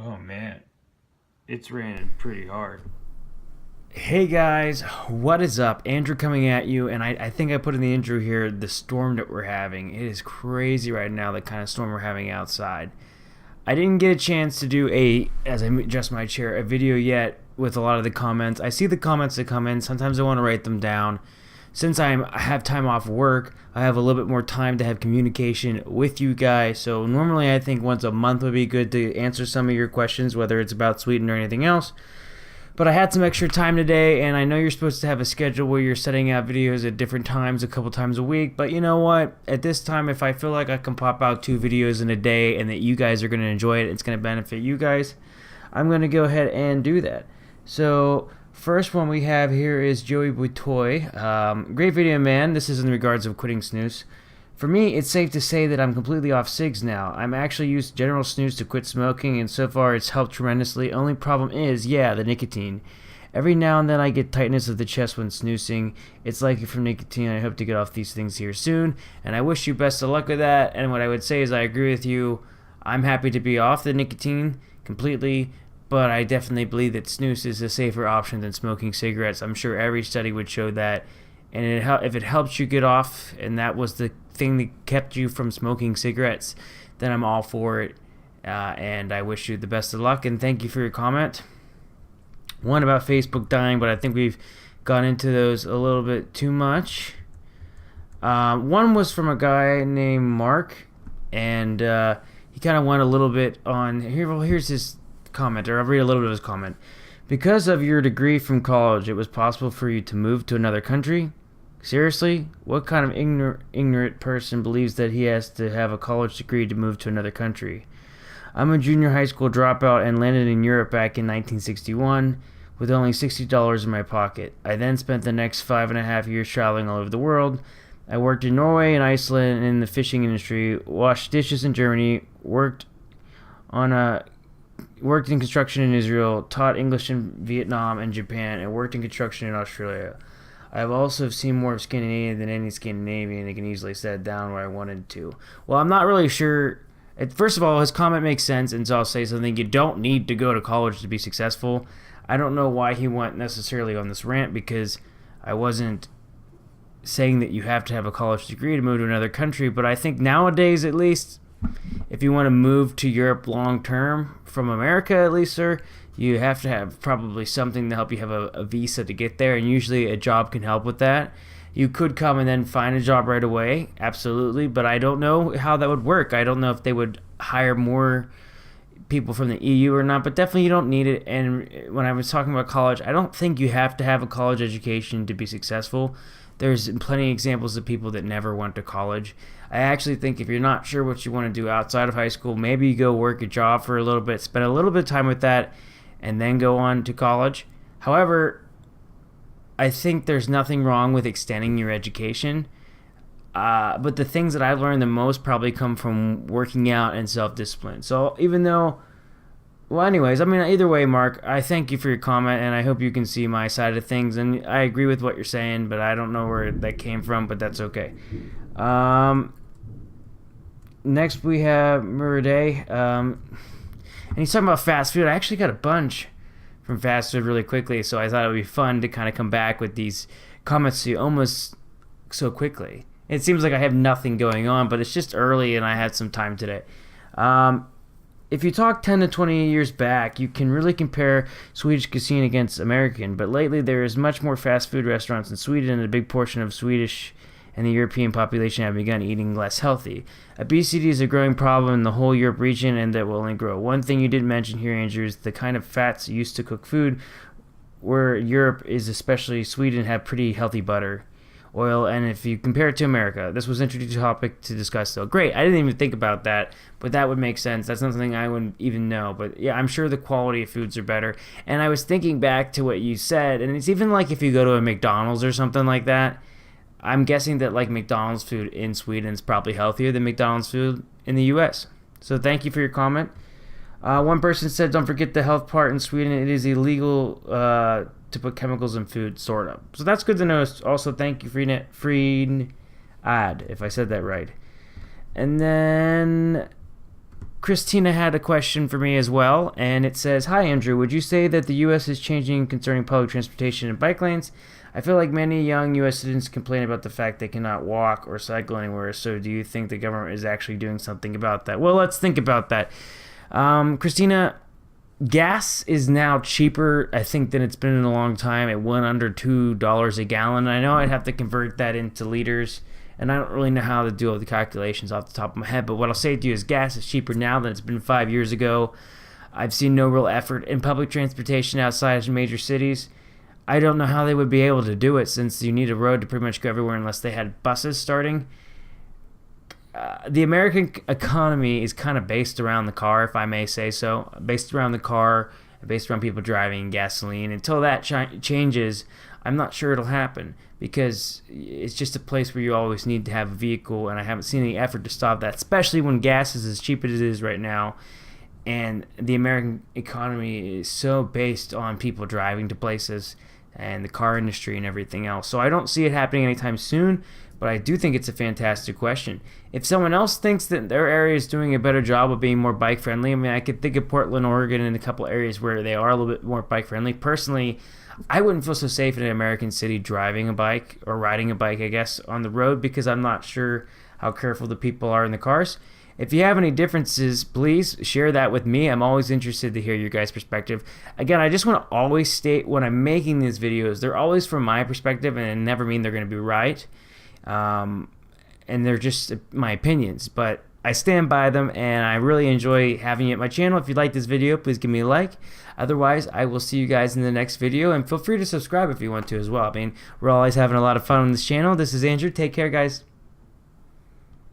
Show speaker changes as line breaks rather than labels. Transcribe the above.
Oh man, it's raining pretty hard.
Hey guys, what is up? Andrew coming at you, and I think I put in the intro here the storm that we're having. It is crazy right now, the kind of storm we're having outside. I didn't get a chance to do as I adjust my chair, a video yet with a lot of the comments. I see the comments that come in, sometimes I want to write them down. Since I have time off work, I have a little bit more time to have communication with you guys. So normally I think once a month would be good to answer some of your questions, whether it's about Sweden or anything else. But I had some extra time today, and I know you're supposed to have a schedule where you're setting out videos at different times, a couple times a week. But you know what? At this time, if I feel like I can pop out 2 videos in a day and that you guys are going to enjoy it, it's going to benefit you guys, I'm going to go ahead and do that. So, first one we have here is Joey Butoy. Great video, man. This is in regards of quitting snooze. For me, it's safe to say that I'm completely off cigs now. I'm actually used general snooze to quit smoking, and so far it's helped tremendously. Only problem is, the nicotine. Every now and then I get tightness of the chest when snoozing. It's likely from nicotine. I hope to get off these things here soon, and I wish you best of luck with that. And what I would say is I agree with you. I'm happy to be off the nicotine completely, but I definitely believe that snooze is a safer option than smoking cigarettes. I'm sure every study would show that. And if it helps you get off, and that was the thing that kept you from smoking cigarettes, then I'm all for it. And I wish you the best of luck, and thank you for your comment. One about Facebook dying, but I think we've gone into those a little bit too much. One was from a guy named Mark, and he kind of went a little bit on here. Well, here's his comment, or I'll read a little bit of his comment. Because of your degree from college, it was possible for you to move to another country? Seriously? What kind of ignorant person believes that he has to have a college degree to move to another country? I'm a junior high school dropout and landed in Europe back in 1961 with only $60 in my pocket. I then spent the next 5.5 years traveling all over the world. I worked in Norway and Iceland in the fishing industry, washed dishes in Germany, worked in construction in Israel, taught English in Vietnam and Japan, and worked in construction in Australia. I've also seen more of Scandinavia than any Scandinavian and can easily set down where I wanted to. Well, I'm not really sure. First of all, his comment makes sense, and so I'll say something. You don't need to go to college to be successful. I don't know why he went necessarily on this rant, because I wasn't saying that you have to have a college degree to move to another country, but I think nowadays, at least, if you want to move to Europe long term from America, at least, sir, you have to have probably something to help you have a visa to get there, and usually a job can help with that. You could come and then find a job right away, absolutely, but I don't know how that would work. I don't know if they would hire more people from the EU or not, but definitely you don't need it. And when I was talking about college, I don't think you have to have a college education to be successful. There's plenty of examples of people that never went to college. I actually think if you're not sure what you want to do outside of high school, maybe you go work a job for a little bit, spend a little bit of time with that, and then go on to college. However, I think there's nothing wrong with extending your education. But the things that I've learned the most probably come from working out and self-discipline. So even though, well, anyways, I mean, either way, Mark, I thank you for your comment, and I hope you can see my side of things. And I agree with what you're saying, but I don't know where that came from, but that's okay. Next we have Muraday. And he's talking about fast food. I actually got a bunch from fast food really quickly, so I thought it would be fun to kind of come back with these comments to you almost so quickly. It seems like I have nothing going on, but it's just early and I had some time today. If you talk 10 to 20 years back, you can really compare Swedish cuisine against American, but lately there is much more fast food restaurants in Sweden, and a big portion of Swedish and the European population have begun eating less healthy. Obesity is a growing problem in the whole Europe region, and that will only grow. One thing you did mention here, Andrew, is the kind of fats used to cook food, where Europe is, especially Sweden, have pretty healthy butter, oil, and if you compare it to America, this was introduced topic to discuss though. Great, I didn't even think about that, but that would make sense. That's not something I wouldn't even know, but yeah, I'm sure the quality of foods are better. And I was thinking back to what you said, and it's even like if you go to a McDonald's or something like that, I'm guessing that like McDonald's food in Sweden is probably healthier than McDonald's food in the US. So thank you for your comment. One person said, don't forget the health part in Sweden. It is illegal to put chemicals in food, sort of. So that's good to know. Also, thank you, Freen Ad, if I said that right. And then Christina had a question for me as well, and it says, "Hi Andrew, would you say that the U.S. is changing concerning public transportation and bike lanes? I feel like many young U.S. citizens complain about the fact they cannot walk or cycle anywhere, so do you think the government is actually doing something about that?" Well, let's think about that. Christina, gas is now cheaper, I think, than it's been in a long time. It went under $2 a gallon. I know I'd have to convert that into liters, and I don't really know how to do all the calculations off the top of my head, but what I'll say to you is gas is cheaper now than it's been 5 years ago. I've seen no real effort in public transportation outside of major cities. I don't know how they would be able to do it, since you need a road to pretty much go everywhere unless they had buses starting. The American economy is kind of based around the car, if I may say so. Based around the car, based around people driving gasoline. Until that changes, I'm not sure it'll happen, because it's just a place where you always need to have a vehicle, and I haven't seen any effort to stop that, especially when gas is as cheap as it is right now. And the American economy is so based on people driving to places and the car industry and everything else. So I don't see it happening anytime soon, but I do think it's a fantastic question. If someone else thinks that their area is doing a better job of being more bike friendly, I mean, I could think of Portland, Oregon, and a couple areas where they are a little bit more bike friendly. Personally, I wouldn't feel so safe in an American city driving a bike, or riding a bike, I guess, on the road, because I'm not sure how careful the people are in the cars. If you have any differences, please share that with me. I'm always interested to hear your guys' perspective. Again, I just want to always state, when I'm making these videos, they're always from my perspective, and it never mean they're going to be right. And they're just my opinions, but I stand by them, and I really enjoy having you at my channel. If you like this video, please give me a like. Otherwise, I will see you guys in the next video, and feel free to subscribe if you want to as well. I mean, we're always having a lot of fun on this channel. This is Andrew. Take care, guys.